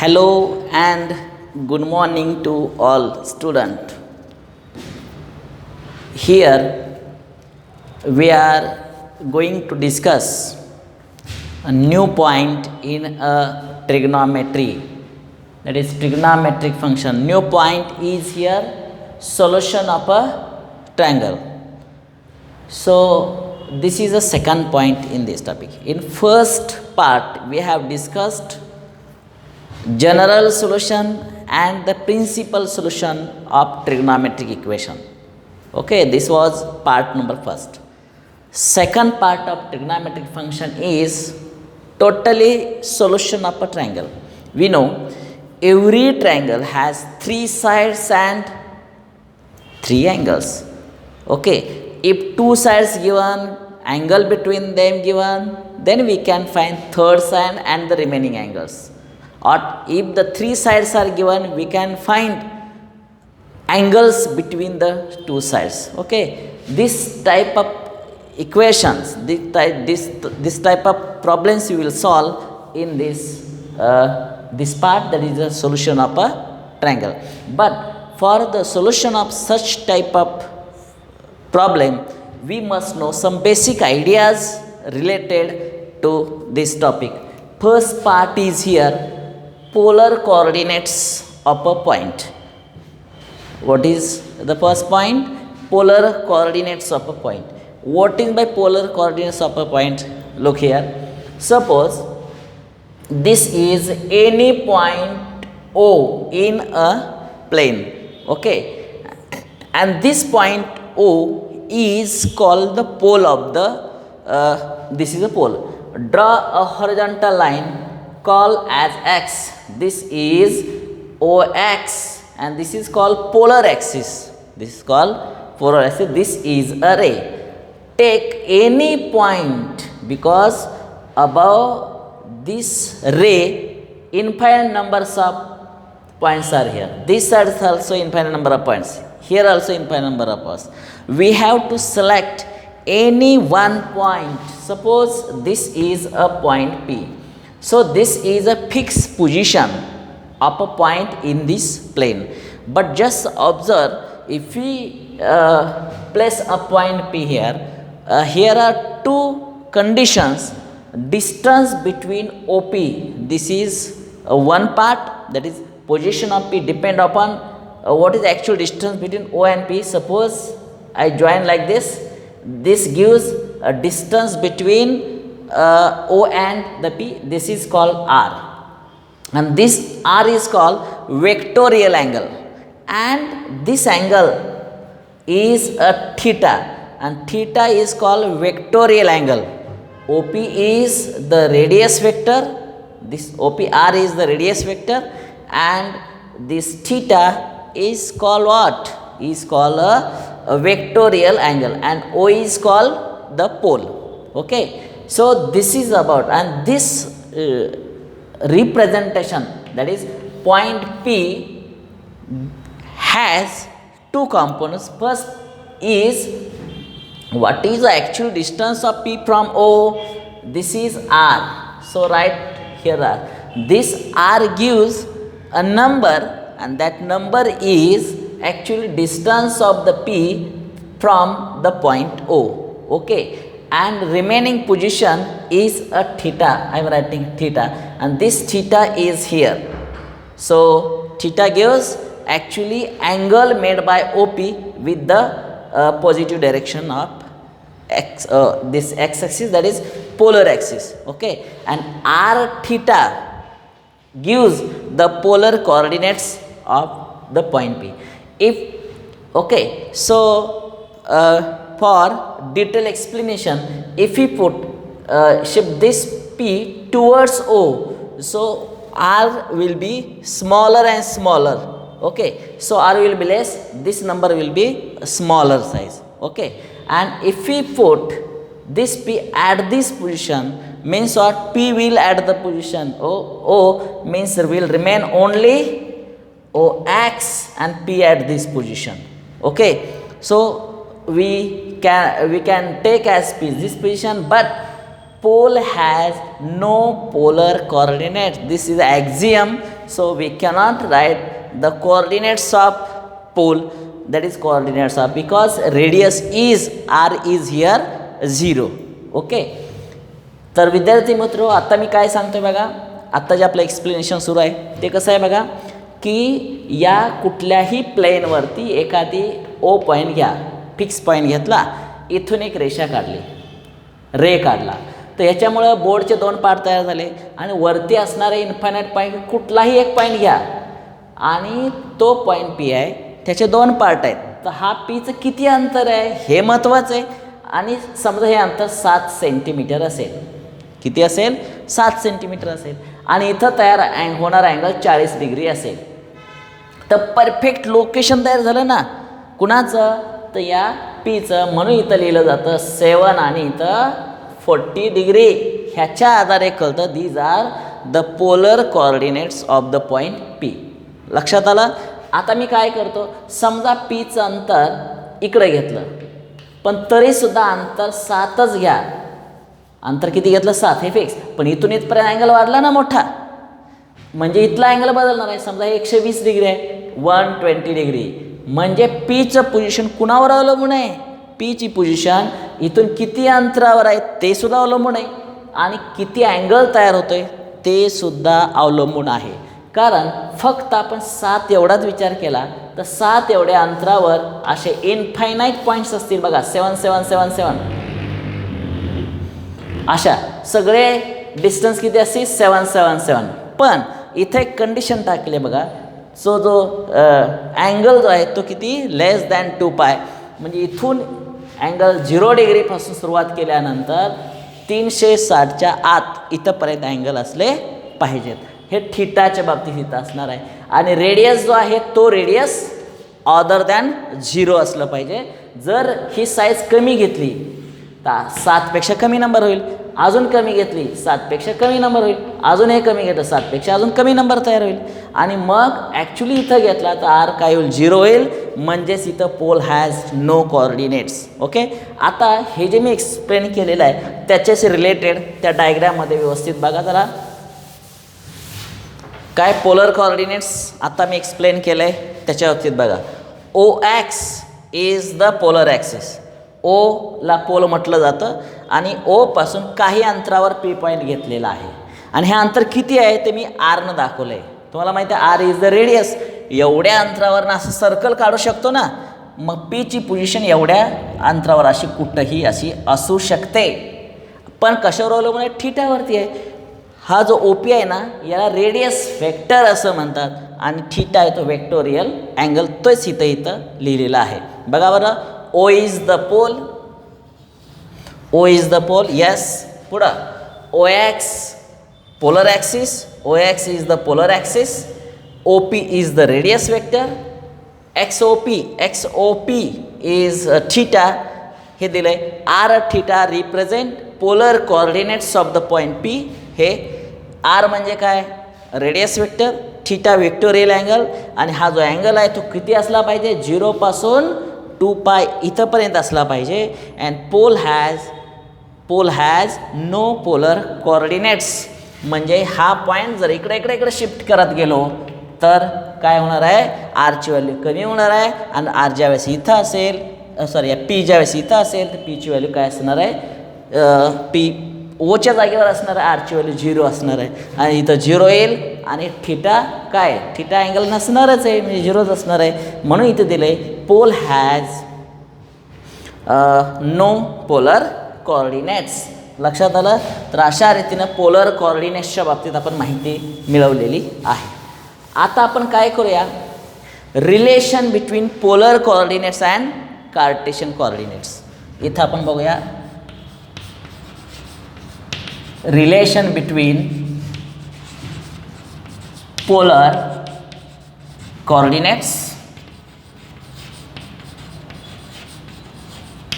Hello and good morning to all students. Here we are going to discuss a new point in a trigonometry, that is trigonometric function. New point is here solution of a triangle. So this is the second point in this topic. In first part we have discussed general solution and the principal solution of trigonometric equation. Okay, this was part number first. Second part of trigonometric function is totally solution of a triangle. We know every triangle has three sides and three angles. Okay, if two sides given, angle between them given, then we can find third side and the remaining angles. Or if the three sides are given, we can find angles between the two sides. Okay, this type of equations, this type of problems you will solve in this part, that is the solution of a triangle. But for the solution of such type of problem, we must know some basic ideas related to this topic. First part is here polar coordinates of a point. What is the first point? Polar coordinates of a point. What is by polar coordinates of a point? Look here. Suppose this is any point O in a plane. Okay, and this point O is called the pole of the this is a pole. Draw a horizontal line called as x. This is OX and this is called polar axis. This is called polar axis. This is a ray. Take any point, because above this ray infinite numbers of points are here. This side is also infinite number of points. Here also infinite number of points. We have to select any one point. Suppose this is a point P. So this is a fixed position of a point in this plane. But just observe, if we place a point P here, here are two conditions. Distance between OP, this is one part, that is position of P depend upon what is the actual distance between O and P. Suppose I join like this. This gives a distance between O and the P. This is called R, and this R is called vectorial angle, and this angle is a theta, and theta is called vectorial angle. OP is the radius vector, this OPR is the radius vector, and this theta is called what? Is called a vectorial angle, and O is called the pole. Okay. So this is about, and this representation, that is point P, has two components. First is what is the actual distance of P from O? This is R. So write here R. This R gives a number, and that number is actually distance of the P from the point O. Okay. And remaining position is a theta. I am writing theta, and this theta is here. So theta gives actually angle made by OP with the positive direction of x, this x axis, that is polar axis. Okay, and R theta gives the polar coordinates of the point P. If okay, so for detailed explanation, if we put shift this P towards O, so R will be smaller and smaller. Okay, so R will be less, this number will be smaller size. Okay, and if we put this P at this position, means what? P will at the position O means will remain only OX and P at this position. Okay, so we can take as P this position, but pole has no polar coordinate. This is the axiom. So we cannot write the coordinates of pole, that is coordinates of, because radius is r is here 0. Okay. तर विद्यार्थी मित्र, आता मी काय सांगतोय बघा, आत्ता जे आपलं एक्सप्लेनेशन सुरू आहे ते कसं आहे बघा, की या कुठल्याही प्लेनवरती एखादी ओ पॉईंट घ्या, फिक्स पॉईंट घेतला, इथून एक रेषा काढली, रे काढला, तर याच्यामुळं बोर्डचे 2 पार्ट तयार झाले आणि वरती असणारे इन्फायनाईट पॉईंट कुठलाही एक पॉईंट घ्या आणि तो पॉईंट पी आहे, त्याचे 2 पार्ट आहेत. तर हा पीचं किती अंतर आहे हे महत्त्वाचं आहे. आणि समजा हे अंतर 7 सेंटीमीटर असेल, किती असेल, 7 सेंटीमीटर असेल, आणि इथं तयार होणारा अँगल 40 डिग्री असेल, तर परफेक्ट लोकेशन तयार झालं ना कुणाचं, तर या पीचं. म्हणून इथं लिहिलं जातं 7 आणि इथं 40 डिग्री. ह्याच्या आधारे कळतं these are the polar coordinates of the point P. लक्षात आलं. आता मी काय करतो, समजा पीचं अंतर इकडे घेतलं, पण तरीसुद्धा अंतर 7च घ्या. अंतर किती घेतलं, 7 हे फिक्स, पण इथून इथपर्यंत अँगल वाढला ना मोठा, म्हणजे इथला अँगल बदलणार आहे. समजा हे 120 डिग्री आहे, 120 डिग्री, म्हणजे पीचं पोझिशन कुणावर अवलंबून आहे, पीची पोझिशन इथून किती अंतरावर आहे ते सुद्धा अवलंबून आहे, आणि किती अँगल तयार होतो आहे ते सुद्धा अवलंबून आहे. कारण फक्त आपण 7 एवढाच विचार केला तर 7 एवढ्या अंतरावर असे इनफायनाईट पॉईंट्स असतील बघा, 7 7 7 7, अशा सगळे डिस्टन्स किती असतील, 7 7 7. पण इथे एक कंडिशन टाकली आहे बघा, जो अँगल जो आहे तो किती, लेस दॅन 2 पाय, म्हणजे इथून अँगल 0 डिग्रीपासून सुरुवात केल्यानंतर 360च्या आत इथंपर्यंत अँगल असले पाहिजेत. हे थिटाच्या बाबतीत इथं असणार आहे. आणि रेडियस जो आहे तो रेडियस अदर दॅन 0 असलं पाहिजे. जर ही साईज कमी घेतली तर 7पेक्षा कमी नंबर होईल, अजून कमी घेतली 7पेक्षा कमी नंबर होईल, अजून हे कमी घेतलं 7पेक्षा अजून कमी नंबर तयार होईल, आणि मग ॲक्च्युली इथं घेतला तर आर काय होईल, 0 होईल, म्हणजेच इथं pole has no coordinates. Okay. आता हे जे मी एक्सप्लेन केलेलं आहे त्याच्याशी रिलेटेड त्या डायग्राममध्ये व्यवस्थित बघा जरा, काय पोलर कोऑर्डिनेट्स आता मी एक्सप्लेन केलं आहे त्याच्या बाबतीत बघा. O X is the polar axis. ओला पोल म्हटलं जातं, आणि ओपासून काही अंतरावर पी पॉईंट घेतलेला आहे, आणि हे अंतर किती आहे ते मी आरनं दाखवलं आहे. तुम्हाला माहिती आहे आर इज द रेडियस. एवढ्या अंतरावरनं असं सर्कल काढू शकतो ना, मग पीची पोझिशन एवढ्या अंतरावर अशी कुठंही अशी असू शकते, पण कशावर अवलंबून आहे, थिटावरती आहे. हा जो ओ पी आहे ना याला रेडियस वेक्टर असं म्हणतात, आणि थिटा आहे तो वेक्टोरियल अँगल, तोच इथं लिहिलेला आहे बघा बरं. O is the pole, O is the pole, yes. पुढं O X polar axis, O X is the polar axis, O P is the radius vector, X O P is theta, हे दिलं आहे. R theta represent polar coordinates of the point P. हे R म्हणजे काय, radius vector, theta vectorial angle, आणि हा जो angle आहे तो किती असला पाहिजे, 0 पासून 2 पाय इथंपर्यंत असला पाहिजे. And pole has no polar coordinates, म्हणजे हा पॉईंट जर इकडे शिफ्ट करत गेलो तर काय होणार आहे, आरची व्हॅल्यू कमी होणार आहे, आणि आर ज्यावेळेस इथं असेल, पी ज्यावेळेस इथं असेल तर पीची व्हॅल्यू काय असणार आहे, पी ओच्या जागेवर असणार आहे, आरची व्हॅल्यू 0 असणार आहे, आणि इथं 0 येईल, आणि थिटा काय, थिटा अँगल नसणारच आहे, म्हणजे 0च असणार आहे. म्हणून इथं दिलं आहे pole has no polar coordinates. लक्षात आलं. तर अशा रीतीनं पोलर कोऑर्डिनेट्सच्या बाबतीत आपण माहिती मिळवलेली आहे. आता आपण काय करूया, relation between polar coordinates and Cartesian coordinates. इथं आपण बघूया relation between polar coordinates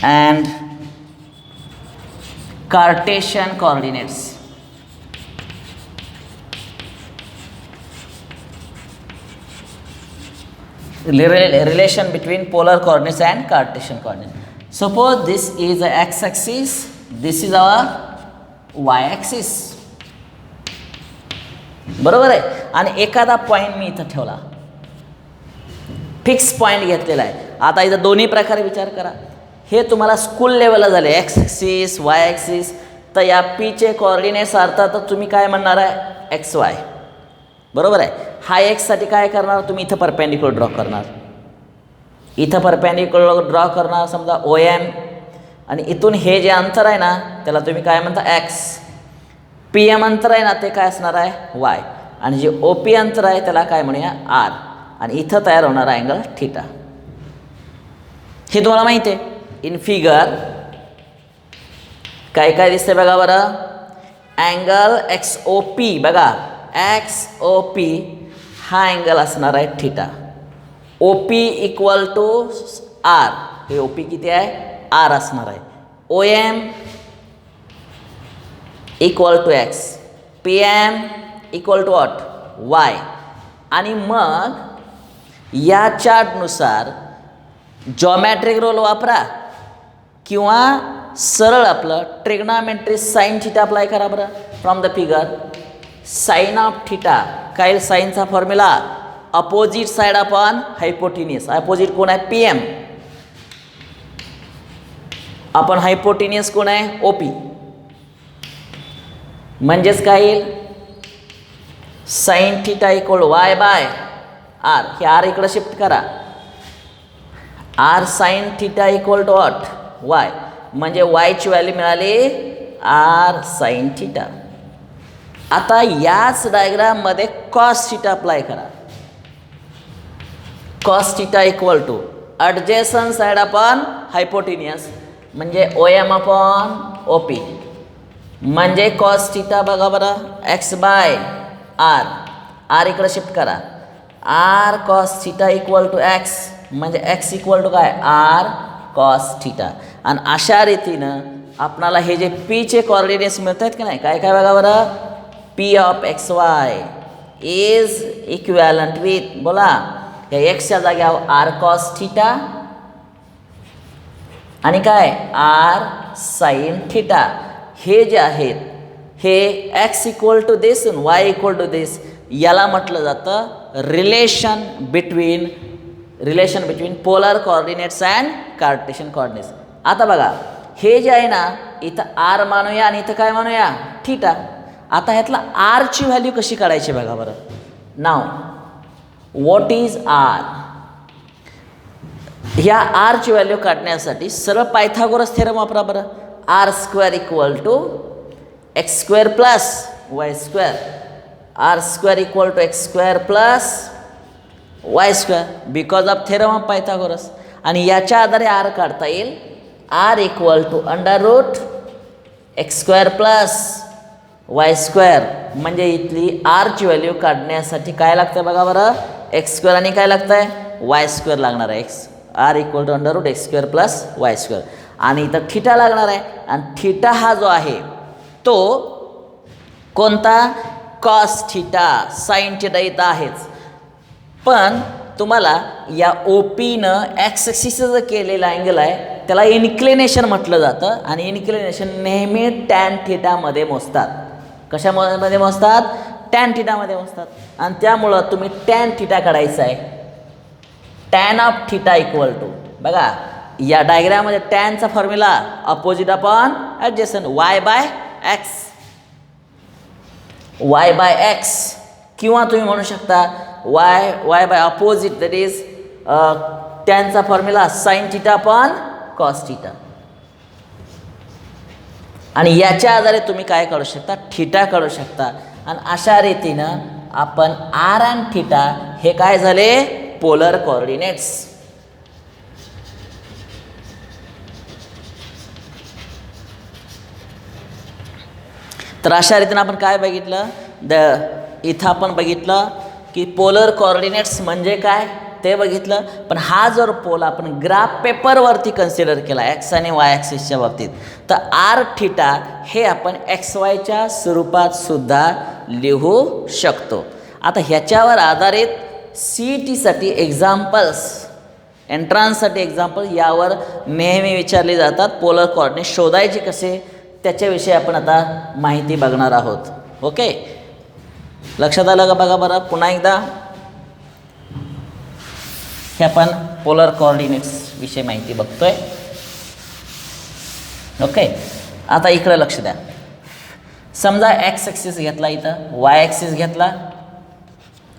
and Cartesian coordinates. Relation between polar coordinates and Cartesian coordinates. Suppose this is the x-axis, this is our y-axis. बरोबर आहे. आणि एखादा पॉईंट मी इथं ठेवला, fix point घेतलेला आहे. आता इथं दोन्ही प्रकारे विचार करा. हे तुम्हाला स्कूल लेवलला झाले, एक्स ॲक्सिस वाय ॲक्सिस. तर या पीचे कोऑर्डिनेट्स अर्थात तुम्ही काय म्हणणार आहे, एक्स वाय. बरोबर आहे. हा एक्ससाठी काय करणार तुम्ही, इथं परपेंडिक्युलर ड्रॉ करणार, इथं परपेंडिक्युलर ड्रॉ करणार समजा ओ एम. आणि इथून हे जे अंतर आहे ना त्याला तुम्ही काय म्हणता, एक्स. पी एम अंतर आहे ना ते काय असणार आहे, वाय. आणि जे ओ पी अंतर आहे त्याला काय म्हणूया, आर. आणि इथं तयार होणारा अँगल थीटा. हे तुम्हाला माहिती आहे. इन फिगर काय काय दिसते बघा बरं, अँगल एक्स ओ पी. बघा एक्स ओ पी हा अँगल असणार आहे theta. O P equal to R. हे ओ पी किती आहे, आर असणार आहे. O M equal to X, P M equal to what, Y. आणि मग या चार्टनुसार जॉमेट्रिक रूल वापरा किंवा सरळ आपलं ट्रिग्नॉमेट्री साइन थीटा अप्लाय करा बरं. From the figure sine of theta, काय साईनचा formula, opposite side upon hypotenuse. Opposite कोण आहे, पी एम. आपण हायपोटिनियस कोण आहे, ओ पी. म्हणजेच काय येईल, sine theta equal Y by R. हे आर इकडं शिफ्ट करा, R sine theta equal to what, Y. म्हणजे वायची व्हॅल्यू मिळाली आर साइन थीटा. आता याच डायग्राममध्ये कॉस थीटा अप्लाय करा. Cos theta equal to adjacent side upon hypotenuse म्हणजे O M upon O P. म्हणजे कॉस थीटा बघा बरं, एक्स बाय आर. आर इकडं शिफ्ट करा, R cos theta equal to X. म्हणजे एक्स इक्वल टू काय, R cos theta. आणि अशा रीतीनं आपणाला हे जे पीचे कॉर्डिनेट्स मिळत आहेत की नाही, काय काय बघा बरं, P of x Y is equivalent with, बोला या एक्सच्या जाग्यावर आर कॉस थीटा आणि काय आर साइन थीटा. हे जे आहेत हे X equal to this Y equal to this, याला म्हटलं जातं relation between polar coordinates and Cartesian coordinates. आता बघा हे जे आहे ना, इथं आर मानूया आणि इथं काय मानूया, थीटा. आता ह्यातला आरची व्हॅल्यू कशी काढायची बघा बरं. नाव व्हॉट इज आर. ह्या आरची व्हॅल्यू काढण्यासाठी सरळ पायथागोरस थेरम वापरा बरं. R square equal to X square plus Y square. R square equal to X square plus Y square because of theorem of Pythagoras. आणि याच्या आधारे आर काढता येईल, R equal to under root X square plus Y square. म्हणजे इथली आरची value काढण्यासाठी काय लागतं बघा बरं, एक्स स्क्वेअर आणि काय लागतं आहे, वाय स्क्वेअर लागणार आहे. X R equal to under root X square plus Y square. आणि इथं थीटा लागणार आहे. आणि थीटा हा जो आहे तो कोणता, कॉस थीटा. साइन थीटा इथं आहेच, पण तुम्हाला या ओ पीनं एक्स ॲक्सिसचं केलेला अँगल आहे त्याला इन्क्लिनेशन म्हटलं जातं. आणि इन्क्लिनेशन नेहमी टॅन थीटामध्ये मोजतात. कशामध्ये मोजतात, टॅन थीटामध्ये मोजतात. आणि त्यामुळं तुम्ही टॅन थीटा काढायचा आहे. Tan of theta equal to, बघा या डायग्राममध्ये टॅनचा formula opposite upon adjacent, Y by X. Y by X किंवा तुम्ही म्हणू शकता Y by opposite, that is टॅनचा formula sine theta upon cos theta. आणि याच्या आधारे तुम्ही काय काढू शकता, थीटा काढू शकता. आणि अशा रीतीनं आपण आर अँड थीटा हे काय झाले, पोलर कोऑर्डिनेट्स. तर अशा रीतीनं आपण काय बघितलं, इथं आपण बघितलं की पोलर कोऑर्डिनेट्स म्हणजे काय ते बघितलं. पण हा जर पोल आपण ग्राफ पेपरवरती कन्सिडर केला एक्स आणि वाय ॲक्सिसच्या बाबतीत, तर आर थीटा हे आपण एक्स वायच्या स्वरूपात सुद्धा लिहू शकतो. आता ह्याच्यावर आधारित सी ई टीसाठी एक्झाम्पल्स, एंट्रान्ससाठी एक्झाम्पल यावर नेहमी विचारले जातात. पोलर कोऑर्डिनेट शोधायचे कसे त्याच्याविषयी आपण आता माहिती बघणार आहोत. ओके. लक्षात आलं का बघा बरं पुन्हा एकदा. हे आपण पोलर कोऑर्डिनेट्स विषयी माहिती बघतोय. ओके, आता इकडं लक्ष द्या. समजा एक्स ॲक्सिस घेतला, इथं वाय ॲक्सिस घेतला,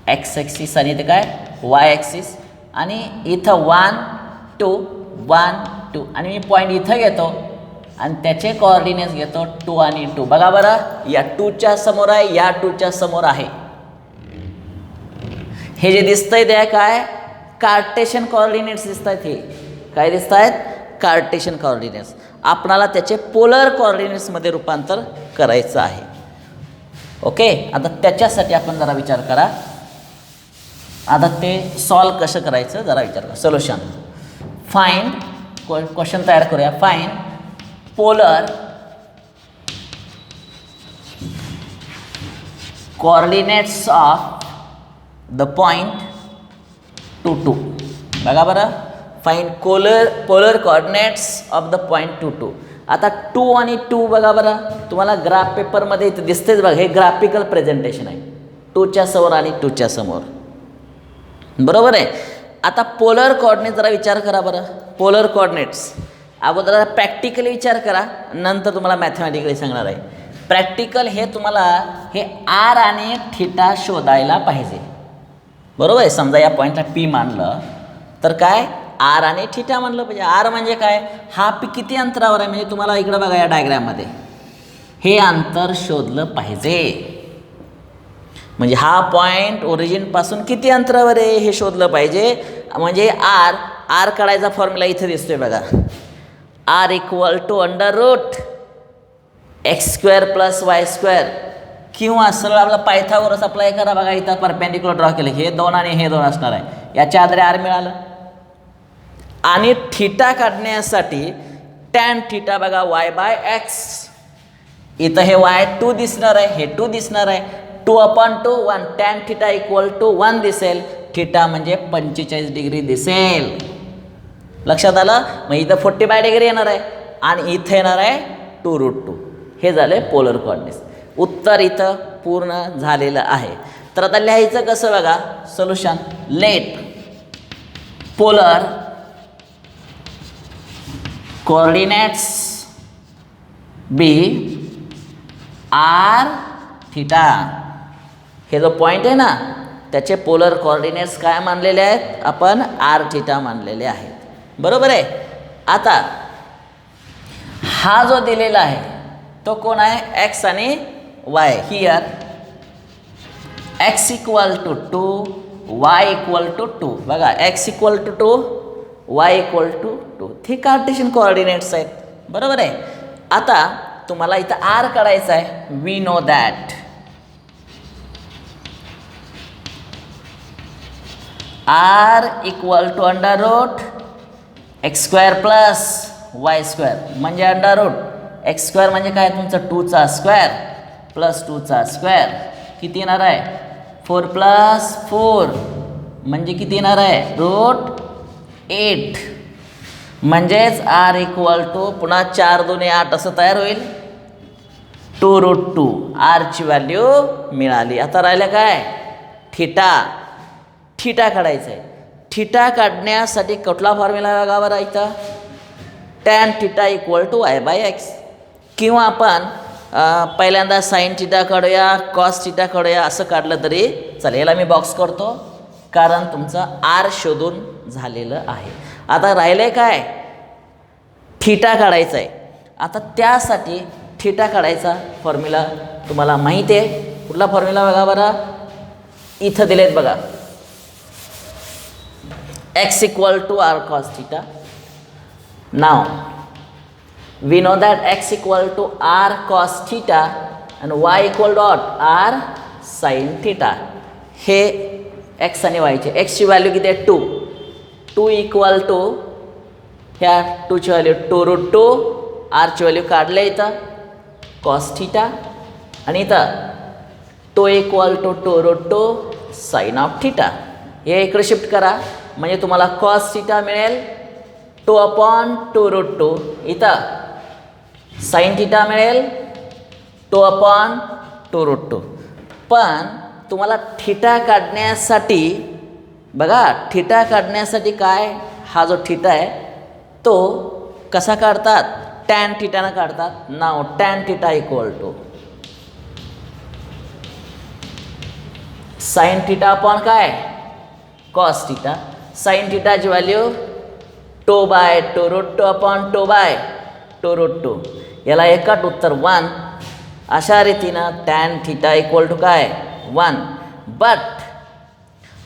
एक्स ॲक्सिस आणि इथे काय वाय ॲक्सिस, आणि इथं 1 2 1 2 आणि मी पॉईंट इथं घेतो आणि त्याचे कोऑर्डिनेट्स घेतो 2 आणि 2. बघा बरं, या 2च्या समोर आहे, या 2च्या समोर आहे. हे जे दिसतंय ते काय कार्टेशियन कोऑर्डिनेट्स दिसत आहेत. हे काय दिसत आहेत? Cartesian coordinates. आपणाला त्याचे पोलर कोऑर्डिनेट्समध्ये रूपांतर करायचं आहे. ओके, आता त्याच्यासाठी आपण जरा विचार करा. आता ते सॉल्व कसं करायचं जरा विचार करा. सोल्युशन फाइंड, क्वेश्चन तयार करूया. Find polar coordinates of the point 2 2. बघा बरं, find polar coordinates of the point 2 2. आता 2 आणि 2 बघा बरं, तुम्हाला ग्राफ पेपरमध्ये इथं दिसतेच बघा. हे ग्राफिकल प्रेझेंटेशन आहे, 2च्या समोर आणि 2च्या समोर, बरोबर आहे. आता पोलर कोऑर्डिनेट जरा विचार करा बरं. पोलर कोऑर्डिनेट्स अगोदर प्रॅक्टिकली विचार करा, नंतर तुम्हाला मॅथमॅटिकली सांगणार आहे. प्रॅक्टिकल हे तुम्हाला हे आर आणि थिटा शोधायला पाहिजे, बरोबर आहे. समजा या पॉईंटला पी मानलं तर काय आर आणि थिटा मानलं पाहिजे. आर म्हणजे काय, हा पी किती अंतरावर आहे, म्हणजे तुम्हाला इकडं बघा या डायग्राममध्ये हे अंतर शोधलं पाहिजे. म्हणजे हा पॉईंट ओरिजिनपासून किती अंतरावर आहे हे शोधलं पाहिजे. म्हणजे आर काढायचा फॉर्म्युला इथे दिसतोय बघा. R equal to under root x² + y², किंवा सरळ आपला पायथागोरस अप्लाय करा. बघा इथं परपेंडिक्युलर ड्रॉ केलं, हे 2 आणि हे 2 असणार आहे. याच्या आधारे आर मिळालं. आणि थिटा काढण्यासाठी टॅन थिटा बघा y/x, इथं हे y2 दिसणार आहे, हे 2 दिसणार आहे. 2/2 1 टॅन थिटा इक्वल टू 1 दिसेल. थिटा म्हणजे 45 डिग्री दिसेल. लक्षात आलं. मग इथं 45 डिग्री येणार आहे आणि इथं येणार आहे 2√2. हे झाले पोलर कोऑर्डिनेट्स. उत्तर इथं पूर्ण झालेलं आहे. तर आता लिहायचं कसं बघा. Solution late polar coordinates be R theta. हे जो पॉईंट आहे ना त्याचे पोलर कोऑर्डिनेट्स काय मानलेले आहेत आपण, आर थिटा मानलेले आहेत, बरोबर आहे. आता हा जो दिलेला आहे तो कोण आहे, एक्स आणि Y. Here X equal to 2 Y equal to 2. बघा X equal to 2 Y equal to 2. हे कार्टेशियन कोऑर्डिनेट्स आहेत, बरोबर आहे. आता तुम्हाला इथं आर काढायचा आहे. We know that R equal to under root x² + y², म्हणजे अंडर रूट x² म्हणजे काय तुमचं 2चा स्क्वेअर + 2चा स्क्वेअर. किती येणार आहे 4 + 4 म्हणजे किती येणार आहे √8. म्हणजेच आर इक्वल टू पुन्हा 4 2 8 असं तयार होईल 2√2. आरची व्हॅल्यू मिळाली. आता राहिलं काय थिटा. थिटा काढायचं आहे. थिटा काढण्यासाठी कुठला फॉर्म्युला बघा बरं इथं, tan theta equal to y/x. किंवा आपण पहिल्यांदा साईन थिटा काढूया, कॉस थिटा काढूया, असं काढलं तरी चालेल. याला मी बॉक्स करतो कारण तुमचं आर शोधून झालेलं आहे. आता राहिलं काय थिटा काढायचं आहे. आता त्यासाठी थिटा काढायचा फॉर्म्युला तुम्हाला माहिती आहे. कुठला फॉर्म्युला बघा बरं, इथं दिलेत बघा. x equal to r cos theta. Now we know that x equal to r cos theta and y equal to what? r sin theta. हे x आणि y चे. x ची व्हॅल्यू किती आहे 2. 2 इक्वल टू ह्या 2 ची व्हॅल्यू 2√2. r ची value काढले इथं cos theta आणि इथं 2 equal to 2√2 sin of theta. हे इकडे शिफ्ट करा म्हणजे तुम्हाला cos थीटा मिळेल 2/2√2. इथं sin थीटा मिळेल 2/2√2. पण तुम्हाला थिटा काढण्यासाठी बघा, थिटा काढण्यासाठी काय, हा जो थिटा आहे तो कसा काढतात, टॅन थिटानं काढतात. नाव tan theta equal to sine theta upon काय, कॉस थिटा. साइन थिटाची value two by two root two upon two by two root two. याला एकट उत्तर 1. अशा रीतीनं टॅन थिटा इक्वल टू काय 1. बट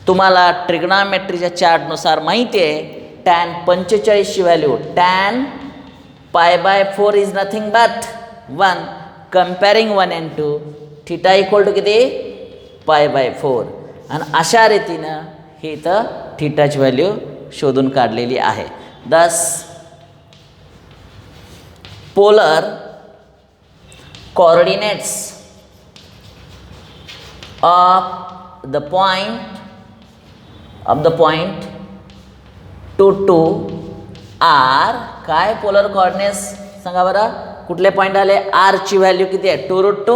तुम्हाला ट्रिग्नॉमेट्रीच्या चार्टनुसार माहिती आहे टॅन 45ची value tan pi by 4 is nothing but 1. Comparing 1 and 2 theta equal to किती पाय बाय 4. आणि अशा रीतीनं ही इथं थिटाची व्हॅल्यू शोधून काढलेली आहे. Thus polar coordinates of the point 2 2 R काय पोलर कोऑर्डिनेट्स सांगा बरं, कुठले पॉईंट आले, आर ची व्हॅल्यू किती आहे 2 रूट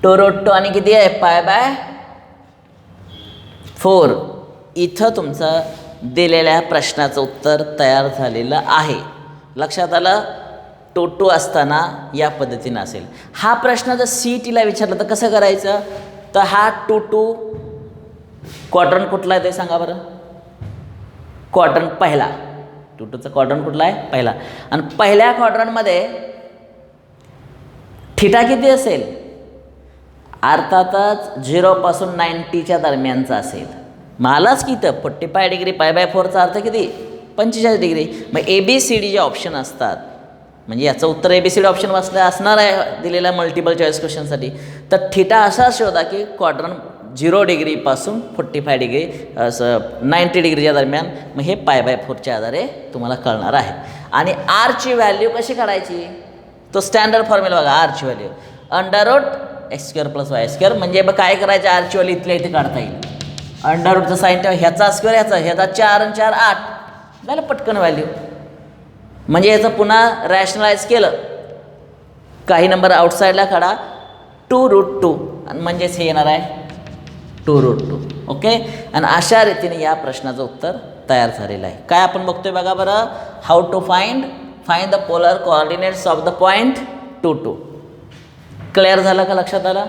2 आणि किती आहे पाय बाय 4. इथं तुमचं दिलेल्या प्रश्नाचं उत्तर तयार झालेलं आहे. लक्षात आलं. 2 2 असताना या पद्धतीनं असेल. हा प्रश्न जर CETला विचारला तर कसं करायचं, तर हा 2 2 क्वाड्रंट कुठला आहे ते सांगा बरं. क्वाड्रंट पहिला, 2 2चा क्वाड्रंट कुठला आहे पहिला. आणि पहिल्या क्वाड्रंटमध्ये थिटा किती असेल, अर्थातच 0 पासून 90च्या दरम्यानचा असेल. मलाच की तर 45 डिग्री पाय बाय 4चा अर्थ किती 45 डिग्री. मग ABCD जे ऑप्शन असतात, म्हणजे याचं उत्तर ABCD ऑप्शन असणार आहे दिलेल्या मल्टिपल चॉईस क्वेश्चनसाठी. तर थिटा असा शोधा की क्वाड्रंट 0 डिग्रीपासून 45 डिग्री 90 डिग्रीच्या दरम्यान. मग हे पाय बाय 4च्या आधारे तुम्हाला कळणार आहे. आणि आरची व्हॅल्यू कशी काढायची, तो स्टँडर्ड फॉर्म्युला बघा. आरची value under root X square plus Y square. म्हणजे बघ काय करायचं, आरची व्हॅल्यू इथल्या इथे काढता येईल. अंडर रूटचं साईन ठेवा, ह्याचा स्क्वेअर ह्याचा 4 आणि 4 8 झालं पटकन व्हॅल्यू. म्हणजे याचं पुन्हा रॅशनलाइज केलं, काही नंबर आउटसाईडला काढा 2 रूट 2 आणि म्हणजेच हे येणार आहे 2 रूट 2. ओके. आणि अशा रीतीने या प्रश्नाचं उत्तर तयार झालेलं आहे. काय आपण बघतोय बघा बरं, how to find the polar coordinates of the point 2 2. Clear झालं का, लक्षात आलं.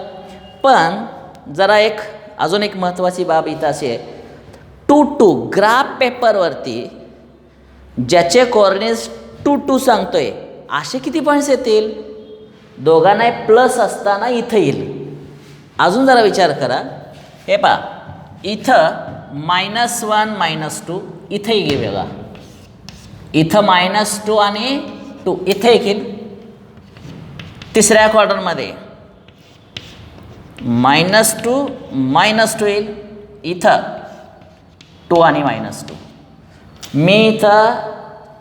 पण जरा अजून एक महत्त्वाची बाब इथं अशी आहे, 2 2 ग्राफ पेपरवरती ज्याचे कोऑर्डिनेट्स 2 2 सांगतोय असे किती पॉईंट्स येतील, दोघांना प्लस असताना इथं येईल. अजून जरा विचार करा. हे पहा, इथं -1 -2 इथंही घे वेगळा, इथं -2 आणि 2 इथे येईल. तिसऱ्या क्वार्टरमध्ये -2 येईल, इथं 2 आणि -2. मी इथं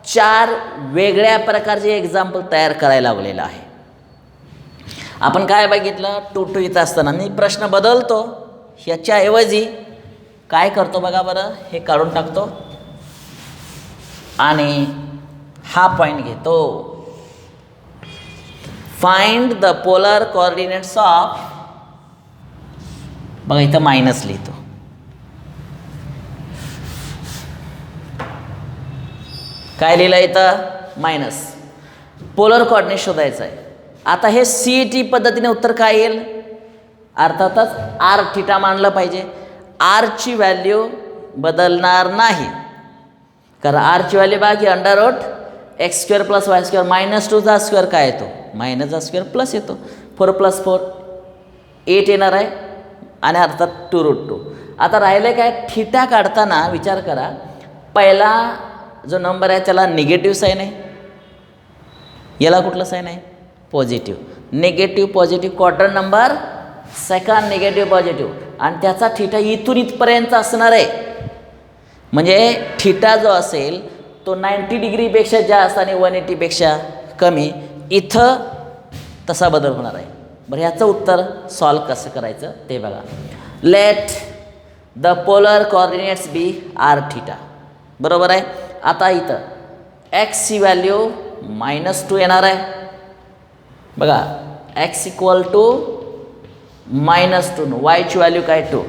4 वेगळ्या प्रकारचे एक्झाम्पल तयार करायला लावलेलं आहे. आपण काय बघितलं, 2 2 इथं असताना मी प्रश्न बदलतो, ह्याच्याऐवजी काय करतो बघा बरं, हे काढून टाकतो आणि हा पॉईंट घेतो. Find the polar coordinates of, बघा इथं मायनस लिहितो. काय लिहिलं इथं मायनस. पोलर कोऑर्डिनेट शोधायचं आहे. आता हे CET पद्धतीने उत्तर काय येईल, अर्थातच आर थिटा मानलं पाहिजे. आरची व्हॅल्यू बदलणार नाही, कारण आरची व्हॅल्यू बघा की under root X square plus Y square, -2चा स्क्वेअर काय येतो -चा स्क्वेअर प्लस येतो, 4 + 4 8 येणार आहे आणि अर्थात 2 रूट 2. आता राहिले काय, थिटा काढताना विचार करा, पहिला जो नंबर आहे त्याला निगेटिव्ह साईन आहे, याला कुठलं साईन आहे positive. Negative positive quarter number second negative positive, आणि त्याचा थिटा इथून इथपर्यंत असणार आहे. म्हणजे थिटा जो असेल तो 90 डिग्रीपेक्षा जास्त आणि 180पेक्षा कमी, इथं तसा बदल होणार आहे. बरं, ह्याचं उत्तर सॉल्व कसं करायचं ते बघा. Let the polar coordinates be R theta. बरोबर आहे. आता इथं एक्सची व्हॅल्यू -2 येणार आहे बघा, x = -2 वायची व्हॅल्यू काय 2.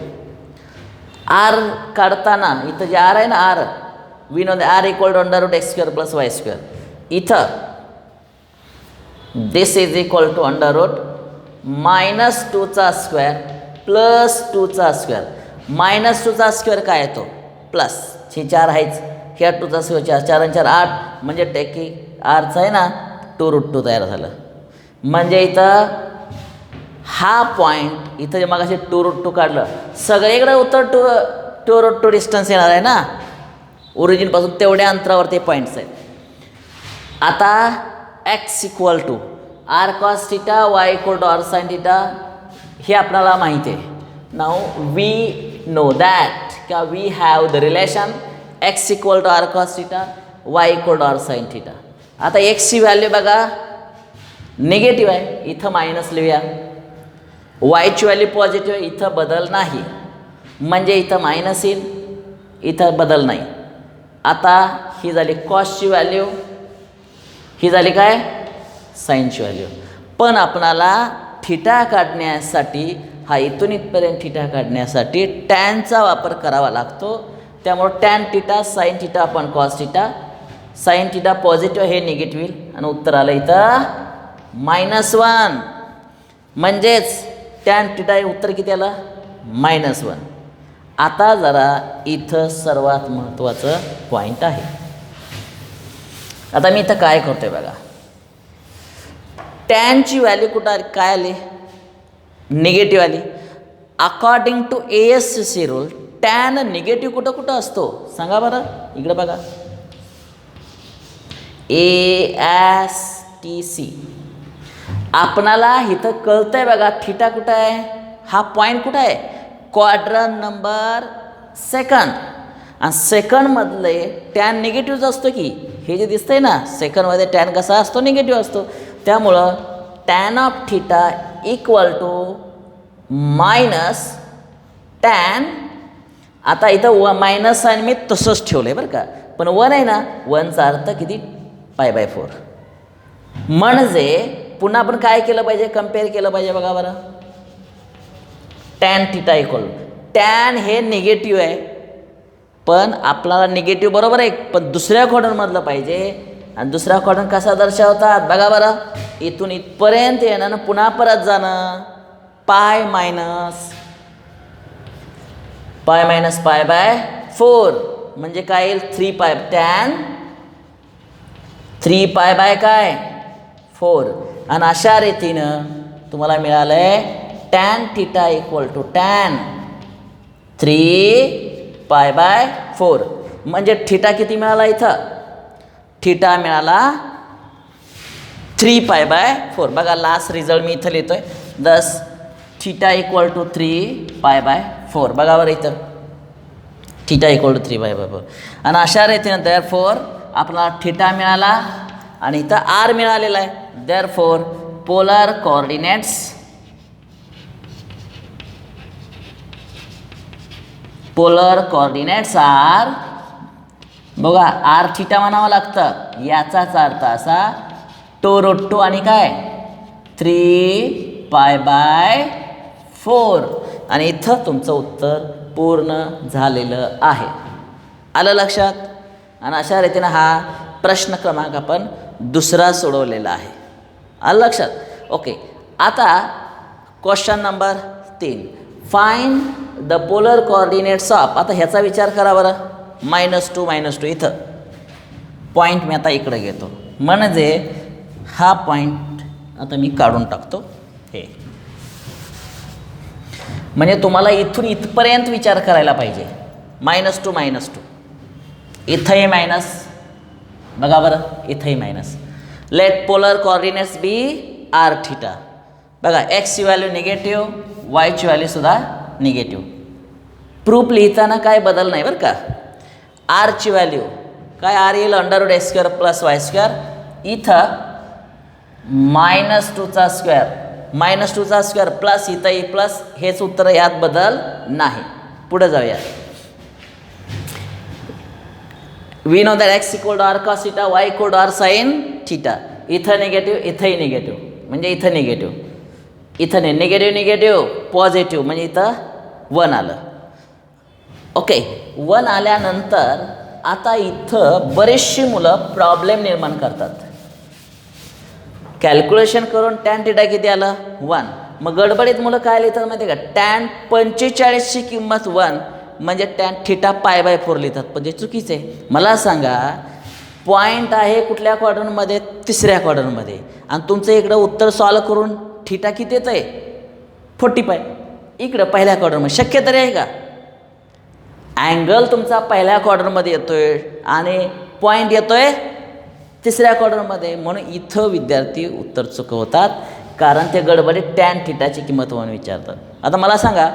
आर काढताना इथं जे आर आहे ना R we know R equal to √x² + y². इथं this is equal to -2² plus 2². -2² काय येतो प्लस हे 4 आहेच ह्या 2² 4 आणि 4 8 म्हणजे टेकी आरचं आहे ना 2√2 तयार झालं. म्हणजे इथं हा पॉईंट इथं जे मगाशी 2√2 काढलं सगळीकडे उत्तर 2√2 डिस्टन्स येणार आहे ना ओरिजिनपासून तेवढ्या अंतरावर ते पॉईंट्स आहेत. आता x equal to r cos θ y equal to r sin θ हे आपल्याला माहिती आहे. नाउ वी नो दॅट किंवा we have the relation x equal to r cos θ y equal to r sin θ. आता एक्सची व्हॅल्यू बघा निगेटिव्ह आहे इथं मायनस लिहूया. वायची व्हॅल्यू पॉझिटिव्ह आहे इथं बदल नाही म्हणजे इथं मायनस येईल इथं बदल नाही. आता ही झाली कॉसची व्हॅल्यू ही झाली काय साईनची व्हॅल्यू. पण आपणाला थिटा काढण्यासाठी हा इथून इथपर्यंत थिटा काढण्यासाठी टॅनचा वापर करावा लागतो. त्यामुळं टॅन थिटा साईन थिटा आपण cos theta sine theta positive हे निगेटिव्ह येईल आणि उत्तर आलं इथं -1 म्हणजेच टॅन थिटा हे उत्तर किती आलं -1. आता जरा इथं सर्वात महत्त्वाचं पॉईंट आहे. आता मी इथं काय करतोय बघा टॅनची व्हॅल्यू कुठं काय आली निगेटिव्ह आली. According to ASCC rule tan negative कुठं असतो सांगा बरं इकडे बघा ASTC आपणाला इथं कळतंय बघा थिटा कुठं आहे हा पॉईंट कुठं आहे क्वाड्रंट नंबर 2 आणि सेकंडमधले टॅन निगेटिव्हच असतो की हे जे दिसतंय ना सेकंडमध्ये टॅन कसा असतो निगेटिव्ह असतो. त्यामुळं tan of theta equal to -tan. आता इथं मायनस साईन मी तसंच ठेवलं आहे बरं का पण 1 आहे ना 1चा अर्थ किती π/4 म्हणजे पुन्हा आपण काय केलं पाहिजे कम्पेअर केलं पाहिजे बघा बरं. टॅन थिटा इक्वल टॅन हे निगेटिव्ह आहे पण आपल्याला निगेटिव्ह बरोबर आहे पण दुसऱ्या क्वाड्रंटमधलं पाहिजे आणि दुसरा क्वाड्रंट कसा दर्शवतात बघा बरं इथून इथपर्यंत येणं ना पुन्हा परत जाणं पाय मायनस π/4 म्हणजे काय येईल 3π टॅन 3π काय 4 आणि अशा रीतीनं तुम्हाला मिळालं आहे tan theta equal to tan 3π/4 म्हणजे थिटा किती मिळाला इथं थिटा मिळाला 3π/4. बघा लास्ट रिझल्ट मी इथं लिहितोय दस थिटा इक्वल टू 3π/4 बघा बरं इथं थिटा इक्वल टू 3π/4 आणि अशा रीतीनं देअरफॉर आपला थिटा मिळाला आणि इथं आर मिळालेला आहे. देअरफॉर पोलर कोऑर्डिनेट्स आर बघा आर थिटा म्हणावं लागतं याचाच अर्थ असा 2√2 आणि काय 3π/4 आणि इथं तुमचं उत्तर पूर्ण झालेलं आहे. आलं लक्षात. आणि अशा रीतीनं हा प्रश्न क्रमांक आपण दुसरा सोडवलेला आहे. आलं लक्षात. ओके आता question number 3 find the polar coordinates of. आता ह्याचा विचार करा बरं -2 इथं पॉईंट मी आता इकडे घेतो म्हणजे हा पॉईंट आता मी काढून टाकतो हे म्हणजे तुम्हाला इथून इथपर्यंत विचार करायला पाहिजे -2 इथंही मायनस बघा बरं इथंही minus. Late polar coordinates be R theta. बघा एक्सची व्हॅल्यू निगेटिव्ह वायची व्हॅल्यूसुद्धा निगेटिव्ह. प्रूफ लिहिताना काय बदल नाही बरं का. आरची व्हॅल्यू काय आर येईल √x² + y². इथं -2² प्लस इथंही प्लस हेच उत्तर यात बदल नाही. पुढे जाऊया. We know that x equal to r cos θ y equal to r sin θ. इथं निगेटिव्ह इथंही निगेटिव्ह म्हणजे इथं निगेटिव्ह इथं नाही, निगेटिव्ह निगेटिव्ह पॉझिटिव्ह म्हणजे इथं 1 आलं. ओके, 1 आल्यानंतर आता इथं बरेचशी मुलं प्रॉब्लेम निर्माण करतात. कॅल्क्युलेशन करून टॅन थिटा किती आलं 1. मग गडबडीत मुलं काय लिहितात माहिती आहे का, टॅन 45ची किंमत 1 म्हणजे टॅन थिटा π/4 लिहितात. पण ते चुकीचं आहे. मला सांगा, पॉईंट आहे कुठल्या क्वाड्रंटमध्ये, तिसऱ्या क्वाड्रंटमध्ये, आणि तुमचं इकडं उत्तर सॉल्व करून थिटा किती येतं आहे 45 इकडं पहिल्या क्वाड्रंटमध्ये. शक्य तरी आहे का? अँगल तुमचा पहिल्या क्वाड्रंटमध्ये येतोय आणि पॉईंट येतोय तिसऱ्या क्वाड्रंटमध्ये, म्हणून इथं विद्यार्थी उत्तर चुकवतात, कारण ते गडबडीत टॅन थिटाची किंमत 1 विचारतात. आता मला सांगा,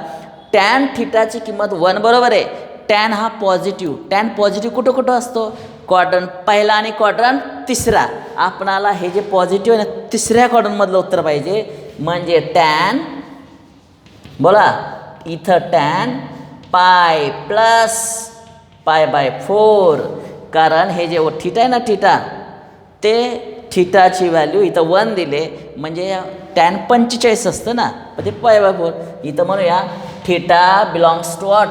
टॅन थिटाची किंमत 1 बरोबर आहे. टॅन हा पॉझिटिव्ह, टॅन पॉझिटिव्ह कुठं कुठं असतो, क्वाड्रंट पहिला आणि क्वाड्रंट तिसरा. आपणाला हे जे पॉझिटिव्ह आहे ना, तिसऱ्या क्वाड्रंटमधलं उत्तर पाहिजे. म्हणजे टॅन, बोला इथं टॅन पाय प्लस π/4, कारण हे जे थिटा आहे ना, थिटा, ते थिटाची व्हॅल्यू इथं 1 दिले म्हणजे टॅन 45 असतं ना, पण ते π/4 इथं म्हणूया. Theta belongs to what,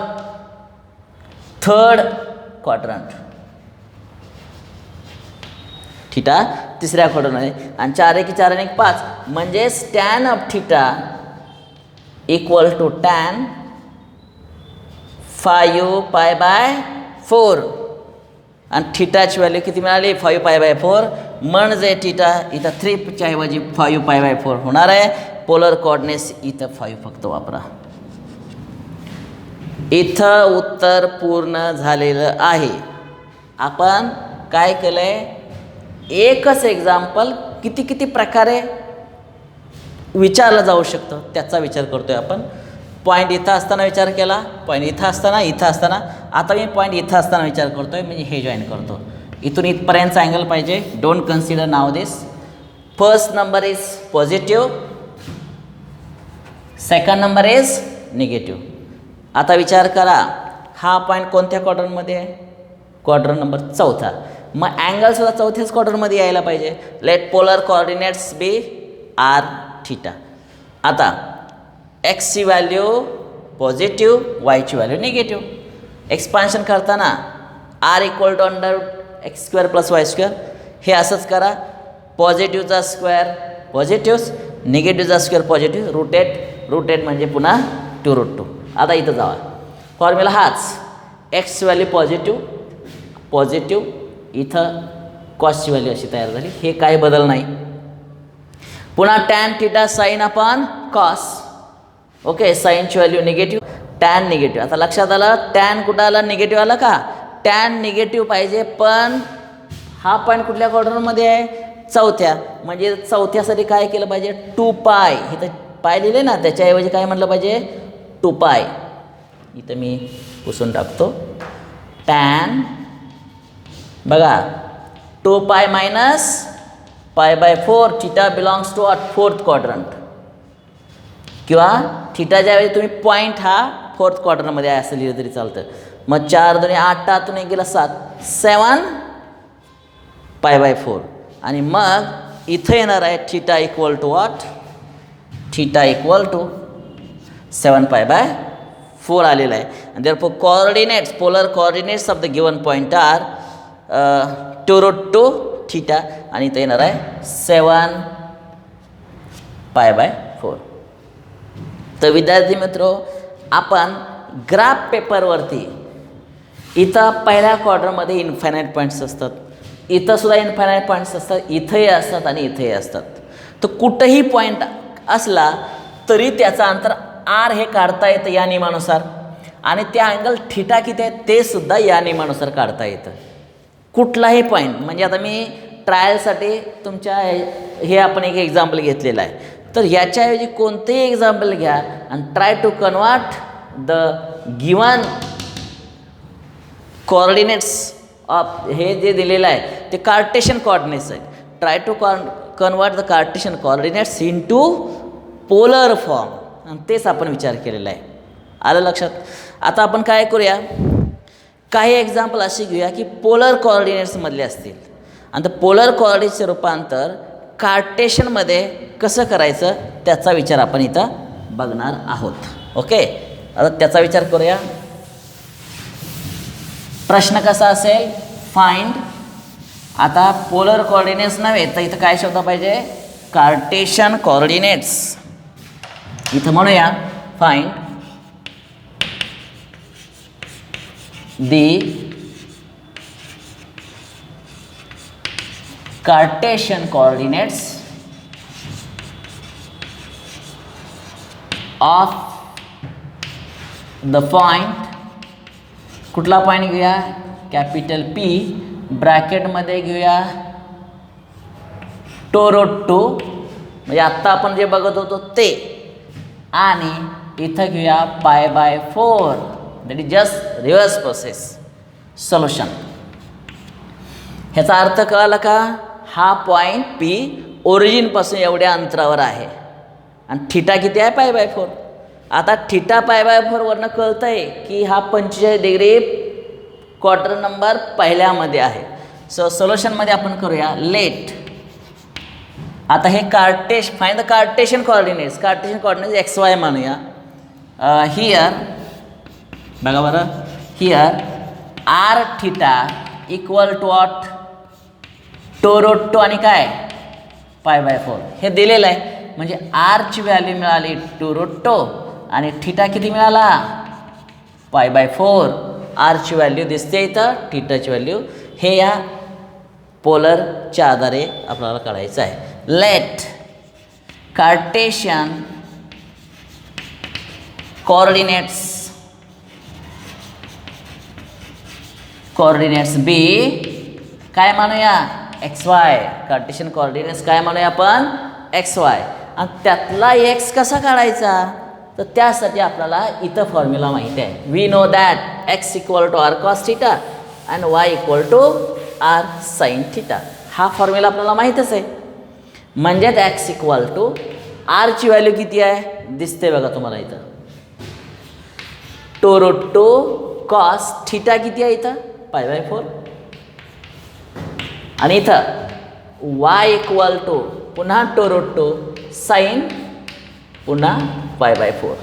third quadrant. Theta तिसऱ्या क्वाड्रंटमध्ये, आणि 4 1 4 1 5 म्हणजेच tan of theta equal to tan 5 π/4, आणि थिटाची व्हॅल्यू किती मिळाली 5 π/4, म्हणजे थिटा इथं 3च्या ऐवजी 5 π/4 होणार आहे. पोलर कोऑर्डिनेट्स इथं 5 फक्त वापरा. इथं उत्तर पूर्ण झालेलं आहे. आपण काय केलं आहे, एकच एक्झाम्पल किती किती प्रकारे विचारलं जाऊ शकतं त्याचा विचार करतो आहे आपण. पॉईंट इथं असताना विचार केला, पॉईंट इथं असताना, इथं असताना. आता मी पॉईंट इथं असताना विचार करतो आहे, म्हणजे हे जॉईन करतो. इथून इथपर्यंतचा अँगल पाहिजे. Don't consider now this. First number is positive, second number is negative. आता विचार करा, हा पॉईंट कोणत्या क्वाड्रंटमध्ये आहे, क्वाड्रंट नंबर 4. मग अँगलसुद्धा 4थ्याच क्वाड्रंटमध्ये यायला पाहिजे. Let polar coordinates be R theta. आता एक्सची व्हॅल्यू पॉझिटिव्ह, वायची व्हॅल्यू निगेटिव्ह. एक्सपान्शन करताना R equal to √x² + y², हे असंच करा. पॉझिटिव्हचा स्क्वेअर पॉझिटिव्ह, निगेटिव्हचा स्क्वेअर पॉझिटिव्ह, रूटेड म्हणजे पुन्हा 2√2. आता इथं जावा, फॉर्म्युला हाच. एक्सची व्हॅल्यू पॉझिटिव्ह, इथं कॉसची व्हॅल्यू अशी तयार झाली. हे काही बदल नाही. पुन्हा tan theta sine upon cos. Okay, साईनची व्हॅल्यू निगेटिव्ह, टॅन निगेटिव्ह. आता लक्षात आलं, टॅन कुठं आला, निगेटिव्ह आला का. टॅन निगेटिव्ह पाहिजे, पण हा पॉईंट कुठल्या क्वाड्रंटमध्ये आहे, 4थ्या. म्हणजे 4थ्यासाठी काय केलं पाहिजे, 2π. इथं पाय लिहिले ना, त्याच्याऐवजी काय म्हटलं पाहिजे, 2π. इथं मी पुसून टाकतो. टॅन बघा 2π - π/4, theta belongs to fourth quadrant. किंवा थिटाच्या ऐवजी तुम्ही पॉईंट हा 4th क्वाड्रंटमध्ये आहे असं लिहिलं तरी चालतं. मग 4 2 8, 8 1 गेला 7, 7 π/4. आणि मग इथं येणार आहे theta equal to what, theta equal to 7 π/4 आलेला आहे. आणि therefore coordinates, polar coordinates of the given point R 2√2 theta, आणि इथं येणार आहे 7 π/4. तर विद्यार्थी मित्रो, आपण ग्राफ पेपरवरती इथं पहिल्या क्वाड्रंटमध्ये इन्फायनाईट पॉईंट्स असतात, इथंसुद्धा इन्फायनाईट पॉईंट्स असतात, इथंही असतात आणि इथंही असतात. तर कुठंही पॉईंट असला तरी त्याचं अंतर आर हे काढता येतं या नियमानुसार, आणि त्या अँगल थिटा किती आहे ते सुद्धा या नियमानुसार काढता येतं. कुठलाही पॉईंट, म्हणजे आता मी ट्रायलसाठी तुमच्या हे आपण एक एक्झाम्पल घेतलेलं आहे, तर ह्याच्याऐवजी कोणतेही एक्झाम्पल घ्या आणि try to convert the given coordinates of, हे जे दिलेलं आहे ते कार्टेशियन कोऑर्डिनेट्स आहेत. Try to convert the Cartesian coordinates into polar form, आणि तेच आपण विचार केलेला आहे. आलं लक्षात. आता आपण काय करूया, काही एक्झाम्पल अशी घेऊया की पोलर कोऑर्डिनेट्समधले असतील, आणि तर पोलर कोऑर्डिनेट्सचे रूपांतर कार्टेशियनमध्ये कसं करायचं त्याचा विचार आपण इथं बघणार आहोत. ओके, आता त्याचा विचार करूया. प्रश्न कसा असेल, फाइंड. आता पोलर कोऑर्डिनेट्स नव्हे तर इथं काय शोधलं पाहिजे, कार्टेशियन कोऑर्डिनेट्स. इथं म्हणूया find the Cartesian coordinates of the point. कुठला पॉईंट घेऊया, कॅपिटल पी, ब्रॅकेटमध्ये घेऊया टोरोटो, म्हणजे आत्ता आपण जे बघत होतो ते, आणि इथं घेऊया π/4. That is just reverse process solution. ह्याचा अर्थ कळाला का, हा पॉईंट पी ओरिजिनपासून एवढ्या अंतरावर आहे आणि थिटा किती आहे, π/4. आता थिटा π/4 वरनं कळतं आहे की हा 45 डिग्री क्वार्टर नंबर पहिल्यामध्ये आहे. सो सोल्युशनमध्ये आपण करूया लेट. आता हे find the Cartesian coordinates. Cartesian coordinates X Y मानूया. हियर बघा बरं, here R theta equal to what, two root two आणि काय π/4 हे दिलेलं आहे. म्हणजे आरची व्हॅल्यू मिळाली टोरोटो आणि थिटा किती मिळाला, π/4. आरची व्हॅल्यू दिसते इथं, थिटाची व्हॅल्यू. हे या पोलरच्या आधारे आपल्याला काढायचं आहे. लेट कार्टेशियन कोऑर्डिनेट्स बी काय मानूया, एक्स वाय. कार्टेशियन कोऑर्डिनेट्स काय मानूया आपण, एक्स वाय. आणि त्यातला एक्स कसा काढायचा, तर त्यासाठी आपल्याला इथं फॉर्म्युला माहिती आहे. We know that X equal to R cos theta and Y equal to R sine theta. हा फॉर्म्युला आपल्याला माहीतच आहे. म्हणजेच एक्स इक्वल टू आरची व्हॅल्यू किती आहे, दिसते बघा तुम्हाला इथं, टोरोटो कॉस थिटा किती आहे इथं, π/4. आणि इथं वाय इक्वल टू पुन्हा टोरोटो साईन पुन्हा π/4.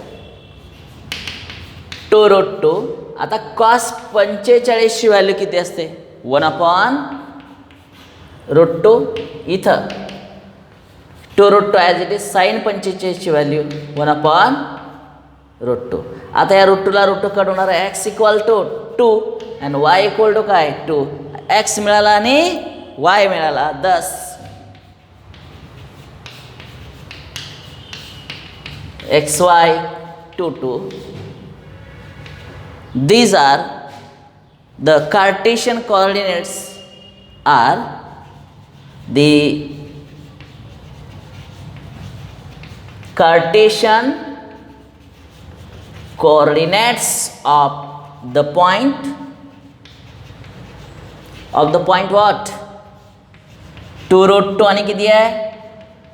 टोरोटो. आता कॉस 45ची व्हॅल्यू किती असते, 1/√2. इथं two root two as it is sine 45ची व्हॅल्यू 1/√2. आता या √2ला √2 कट होणार आहे. X equal to 2 and Y equal to काय 2. एक्स मिळाला आणि वाय मिळाला 10. xy 2. These are the Cartesian coordinates are the Cartesian coordinates of the point what, 2√2 आणि किती आहे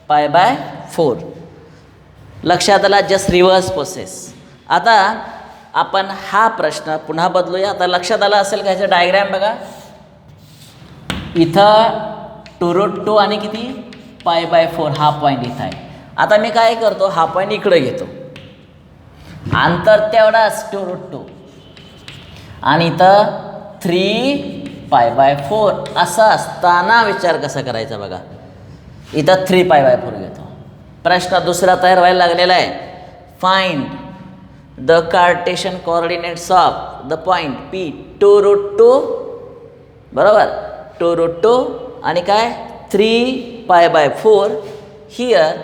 π/4. लक्षात आला, जस्ट रिव्हर्स प्रोसेस. आता आपण हा प्रश्न पुन्हा बदलूया. आता लक्षात आला असेल का, ह्याचं डायग्रॅम बघा. इथं 2√2 आणि किती π/4 हा पॉईंट इथं आहे. आता मी काय करतो, हा पॉईंट इकडे घेतो, अंतर तेवढाच 2√2 आणि इथं 3π/4 असं असताना विचार कसा करायचा बघा. इथं 3π/4 घेतो. प्रश्न दुसरा तयार व्हायला लागलेला आहे. Find the Cartesian coordinates of the point P 2√2 बरोबर, 2√2 आणि काय 3π/4. हिअर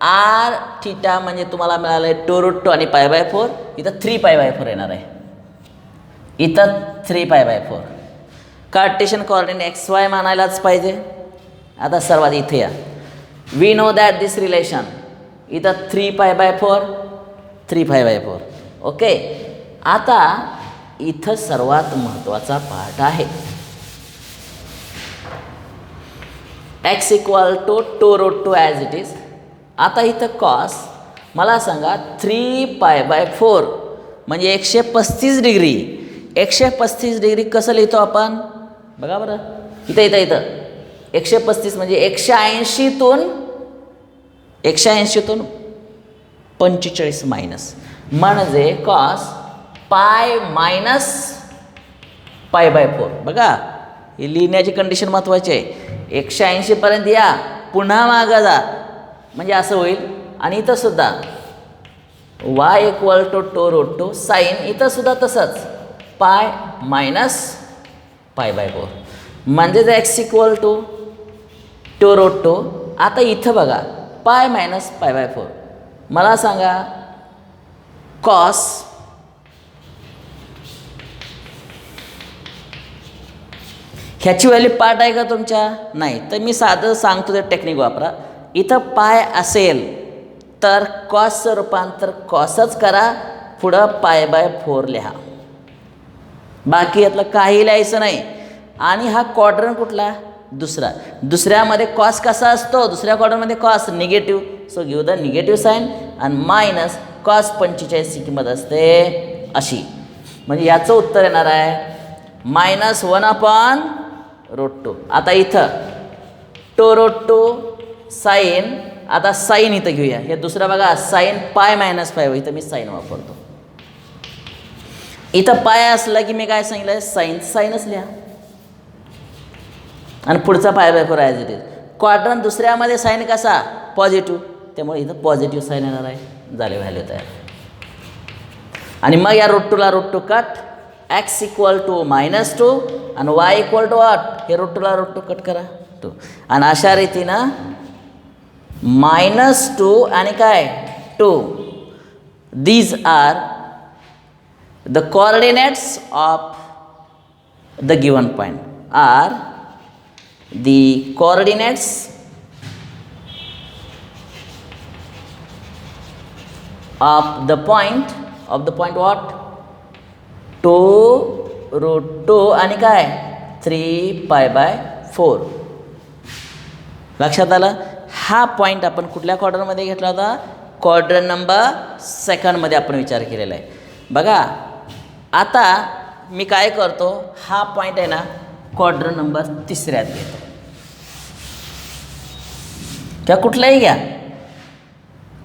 आर थिटा म्हणजे तुम्हाला मिळालं आहे 2√2 आणि π/4. इथं 3π/4 येणार आहे, इथं 3π/4. कार्टेशियन कोऑर्डिनेट एक्स वाय मानायलाच पाहिजे. आता सर्वात इथे या. We know that this relation. इथं 3π/4 3π/4. ओके. आता इथं सर्वात महत्त्वाचा पार्ट आहे. X equal to 2√2 as it is. आता इथं कॉस मला सांगा 3π/4 म्हणजे 135 डिग्री. 135 डिग्री कसं लिहितो आपण बघा बरं. इथं 135 म्हणजे 180तून 180तून 45 मायनस, म्हणजे cos pi minus pi by 4. बघा ही लिहिण्याची कंडिशन महत्त्वाची आहे. 180पर्यंत या, पुन्हा मागं जा, म्हणजे असं होईल. आणि इथं सुद्धा y इक्वल टू 2√2 साईन, इथं सुद्धा तसंच पाय मायनस पाय बाय 4, म्हणजेच x इक्वल टू 2√2. आता इथं बघा पाय मायनस पाय बाय 4. मला सांगा कॉस ह्याची व्हॅल्यू पार्ट आहे का तुमच्या? नाही. तर मी साधं सांगतो ते टेक्निक वापरा. इथं पाय असेल तर कॉसचं रूपांतर कॉसच करा, पुढं पाय बाय 4 लिहा, बाकी यातलं काही लिहायचं नाही. आणि हा क्वाड्रंट कुठला? दुसरा. दुसऱ्यामध्ये कॉस कसा असतो? दुसऱ्या क्वाड्रंटमध्ये cos negative, so give the negative sign. आणि मायनस कॉस 45ची किंमत असते अशी, म्हणजे याचं उत्तर येणार आहे -1/√2. आता इथं 2√2 साईन, आता साईन इथं घेऊया. हे दुसरं बघा साईन पाय मायनस पाय, इथं मी साईन वापरतो. इथं पाय असला की मी काय सांगितलं आहे, साईनच लिहा, आणि पुढचा पाय by 4 as it is. Quadrant दुसऱ्यामध्ये साईन कसा? पॉझिटिव्ह, त्यामुळे इथं पॉझिटिव्ह साईन येणार आहे. झाले व्हॅल्यू तयार. आणि मग या √2ला √2 कट, x इक्वल टू -2 आणि y इक्वल टू 8. हे √2ला √2 कट करा 2. आणि अशा रीतीनं -2 आणि काय 2, these are the coordinates of the given point, are the coordinates of the point what? 2√2 आणि काय 3π/4. लक्षात आलं? हा पॉईंट आपण कुठल्या क्वाड्रंटमध्ये घेतला होता? क्वाड्रंट नंबर 2 मध्ये आपण विचार केलेला आहे. बघा आता मी काय करतो, हा पॉईंट आहे ना क्वाड्रंट नंबर 3 घेतो, किंवा कुठलाही घ्या.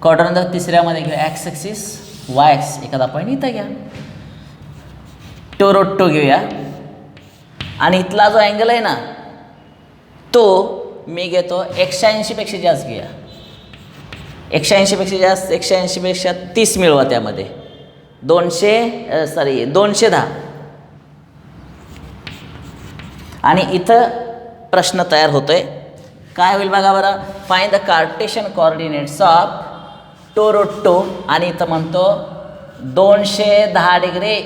क्वाड्रंट नंबर 3 मध्ये घ्या, एक्स ॲक्सिस वाय ॲक्सिस, एखादा पॉईंट इथं घ्या. 2√2 घेऊया, आणि इथला जो अँगल आहे ना तो मी घेतो 180पेक्षा जास्त घेऊया. 180पेक्षा जास्त, 180पेक्षा 30 मिळवा, त्यामध्ये 210. आणि इथं प्रश्न तयार होतोय, काय होईल बघा बरं. Find the Cartesian coordinates of 2√2, आणि इथं म्हणतो 210 डिग्री.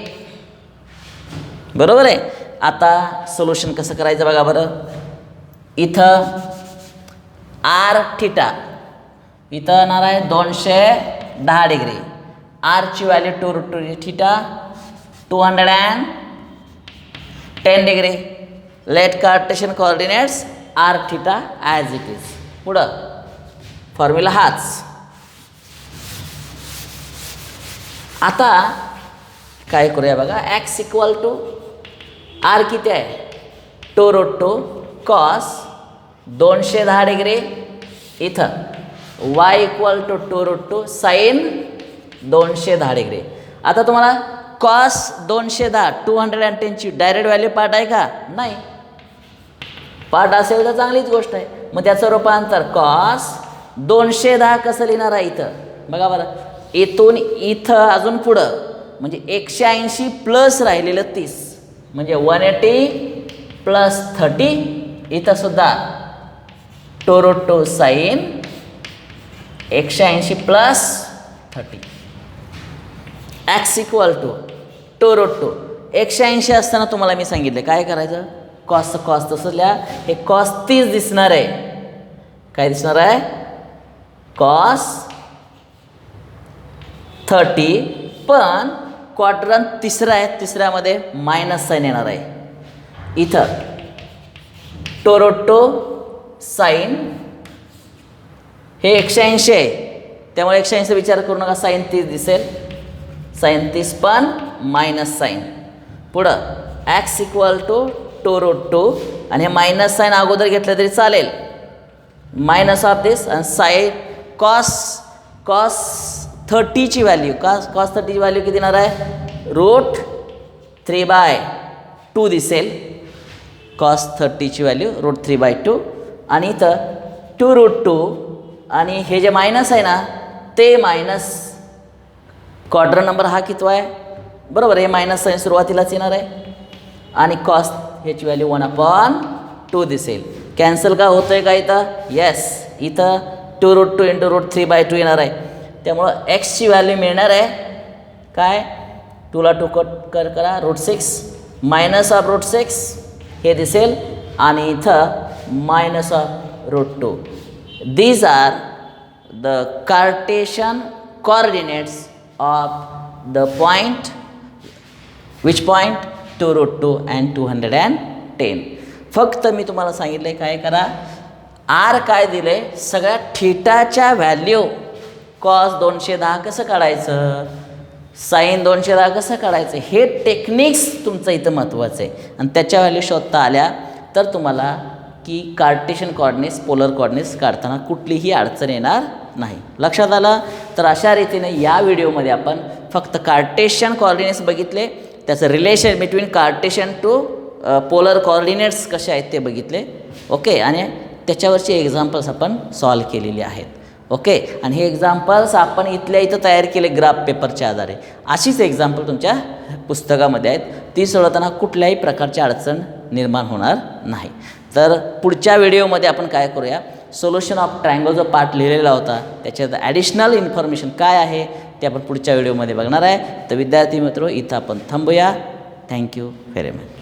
बरोबर आहे. आता सोल्युशन कसं करायचं बघा बरं. इथं r थिटा इथं येणार आहे 210 डिग्री. आरची व्हॅल्यू 2√2 थिटा 210 degree. Let Cartesian coordinates r theta as it is. पुढं फॉर्म्युला हाच. आता काय करूया बघा, x इक्वल टू r किती आहे 2√2 कॉस 210 डिग्री. इथं y equal to 2√2 sine 210 degree. आता तुम्हाला कॉस 210 210ची डायरेक्ट व्हॅल्यू पार्ट आहे का? नाही. पार्ट असेल तर चांगलीच गोष्ट आहे. मग त्याचं रूपांतर कॉस 210 कसं लिहिणार आहे इथं बघा बरं. इथून इथं अजून पुढं म्हणजे 180 प्लस राहिलेलं 30, म्हणजे 180 प्लस 30. इथं सुद्धा 2√2 sine 180 plus 30. X equal to 2√2. 180 असताना तुम्हाला मी सांगितलं काय करायचं, कॉस तसं लिहा. हे कॉस 30 दिसणार आहे. काय दिसणार आहे? कॉस 30. पण क्वाड्रंट तिसरा आहे, तिसऱ्यामध्ये मायनस साईन येणार आहे. इथं 2√2 साईन हे 180 आहे, त्यामुळे 180 विचार करू नका, साईन 30 दिसेल. साईन 30 पण मायनस साईन. पुढं एक्स इक्वल टू 2√2 आणि हे मायनस साईन अगोदर घेतलं तरी चालेल. मायनस ऑफ दिस आणि साईन कॉस 30ची व्हॅल्यू कॉस 30ची व्हॅल्यू किती येणार आहे रूट 3/2 दिसेल. कॉस 30ची व्हॅल्यू रूट 3/2 आणि इथं 2√2 आणि हे जे मायनस आहे ना ते मायनस क्वाड्रंट नंबर हा कितवा आहे बरोबर हे मायनस साईन सुरुवातीलाच येणार आहे आणि कॉस ह्याची व्हॅल्यू 1/2 दिसेल. कॅन्सल का होतं आहे का इथं येस इथं 2√2 इंटू रूट 3/2 येणार आहे. त्यामुळं एक्सची व्हॅल्यू मिळणार आहे काय 2ला 2 कट करा रूट 6 मायनस ऑफ रूट 6 हे दिसेल आणि इथं minus of root 2. These are the Cartesian coordinates of the point, which point 2√2 and 210. फक्त मी तुम्हाला सांगितलं काय करा आर काय दिले सगळ्या थिटाच्या व्हॅल्यू कॉस 210 कसं काढायचं साईन 210 कसं काढायचं हे टेक्निक्स तुमचं इथं महत्त्वाचं आहे आणि त्याच्या व्हॅल्यू शोधता आल्या तर तुम्हाला की कार्टेशियन कॉर्डिनेट्स पोलर कॉर्डिनेट्स काढताना कुठलीही अडचण येणार नाही. लक्षात आलं. तर अशा रीतीने या व्हिडिओमध्ये आपण फक्त कार्टेशियन कॉर्डिनेट्स बघितले त्याचं relation between Cartesian to polar coordinates कसे आहेत ते बघितले ओके आणि त्याच्यावरची एक्झाम्पल्स आपण सॉल्व केलेली आहेत ओके आणि हे एक्झाम्पल्स आपण इथल्या इथं तयार केले ग्राफ पेपरच्या आधारे. अशीच एक्झाम्पल तुमच्या पुस्तकामध्ये आहेत ती सोडवताना कुठल्याही प्रकारची अडचण निर्माण होणार नाही. तर पुढच्या व्हिडिओमध्ये आपण काय करूया सोल्युशन ऑफ ट्रायंगल जो पार्ट लिहिलेला होता त्याच्यात ॲडिशनल इन्फॉर्मेशन काय आहे ते आपण पुढच्या व्हिडिओमध्ये बघणार आहे. तर विद्यार्थी मित्र इथं आपण थांबूया. Thank you very much.